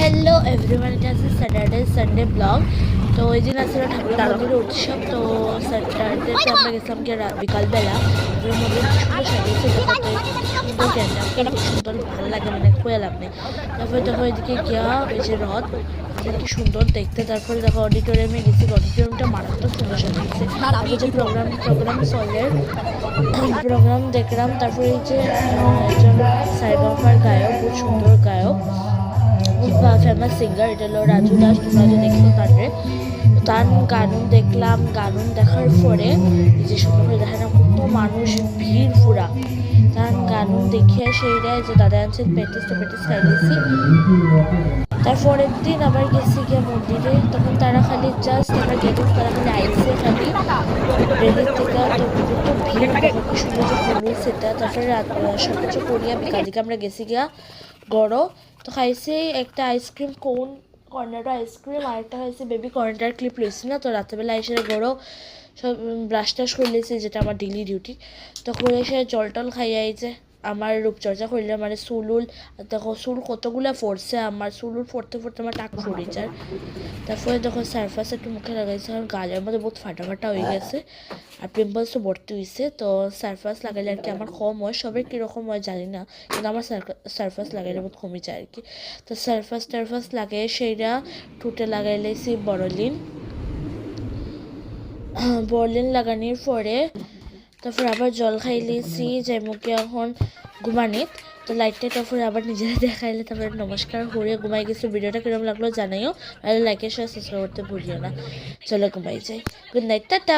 Hello everyone, এটা আছে Saturday Sunday blog. তো ওই দিন আসলে ঠাকুর মন্দিরের উৎসব। তো স্যাটারডেতে আমরা গেছিলাম কি বিকালবেলা ঠাকুর মন্দির কি সুন্দর সাজিয়েছে, দেখাতে সুন্দর ক্যান্ডেল কি সুন্দর ভালো লাগে, মানে খুঁয়ে লাভ নেই। তারপরে দেখো এদিকে গিয়া ওই যে রথ কি সুন্দর দেখতে। তারপরে দেখো অডিটোরিয়ামে গেছি, অডিটোরিয়ামটা মারাত্মক সুন্দর সাজিয়েছে। তারপর যে প্রোগ্রাম চলে, প্রোগ্রাম দেখলাম। তারপরে এই যে একজন সারেগামাপার গায়ক, খুব সুন্দর গায়ক, ফেমাস সিঙ্গার, এটা হলো রাজু দাস। তোমরা যে দেখছো তার গানুন দেখলাম। গানুন দেখার পরে এই যে সুন্দর করে দেখা না কত মানুষ, ভিড় পুরা। তার গানুন দেখিয়া সেইটা যে দাদা আনছেন পেটিস খাইয়েছি। তারপরের দিন আবার গেছি গিয়ে মন্দিরে, তখন তারা খালি জাস্ট আমরা গেছি, তারা খালি আইসে খালি রেলির থেকে। তো ভিড় দেখো কি সুন্দর যে হলুদ সেটা। তারপরে সকাল করিয়া বিকাল দিকে আমরা গেছি গিয়া গড়ো। তো খাইছি একটা আইসক্রিম কোন কর্নেটো আইসক্রিম, আর একটা খাইছি বেবি কর্নেটার ক্লিপ লইছি না। তো রাত্রেবেলা এসে গড়ো সব ব্রাশ টাশ করে লেছি, যেটা আমার ডেলি ডিউটি। তো করে এসে জল টল খাইয়া আইছে। আমার রূপচর্চা করলে মানে চুলুল দেখো, চুল কতগুলো পড়ছে আমার, চুলুল পড়তে আমার টাক পড়ে যায়। তারপরে দেখো সারফাস একটু মুখে লাগাইছে, কারণ গালের মধ্যে বহুত ফাটা হয়ে গেছে আর পিম্পলসও ভর্তি হয়েছে। তো সারফাস লাগাইলে আর কি আমার কম হয়, সবের কীরকম হয় জানি না, কিন্তু আমার সারফাস লাগাইলে বহুত কমে যায় আর কি। তো সারফাস লাগাই সেইটা ঠুটে লাগাইলেছি বরলিন লাগানোর পরে তারপর আবার জল খাইলেছি, যাই মুখে এখন ঘুমানিত। তো লাইটটা তারপরে আবার নিজেরা দেখাইলে তারপরে নমস্কার করে ঘুমাই গেছি। ভিডিওটা কিরকম লাগলো জানাইও, আর লাইকে শেয়ার সাবস্ক্রাইব করতে ভুলিও না। চলো ঘুমাই যাই, গুড নাইট, টাটা।